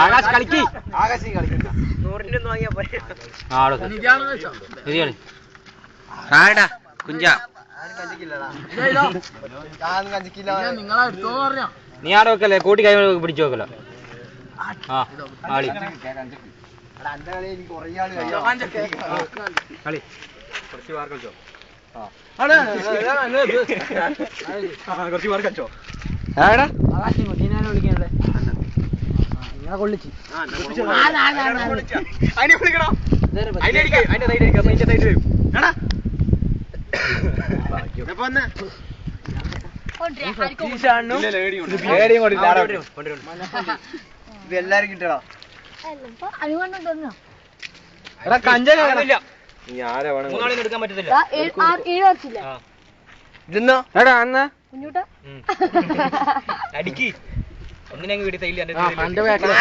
ആകാശ് കളിക്ക്. കുഞ്ച നീ ആടെ വെക്കല്ലേ, കൂട്ടി കൈ പിടിച്ചു വെക്കല്ലോ. ആ കളി കളി കുറച്ച് മാർക്ക് കളിച്ചോ. കുറച്ച് മാർക്ക് കളിച്ചോ. വിളിക്കാനല്ലേ കൊള്ളിച്ച് അതിനെ വിളിക്കണോ? അതിന്റെ സൈഡ് വരും. എല്ലാരും കിട്ടണോ? എടുക്കാൻ പറ്റത്തില്ല. അടിക്ക് ഒന്നിനെ വീട്ടിൽ തൈല്ല.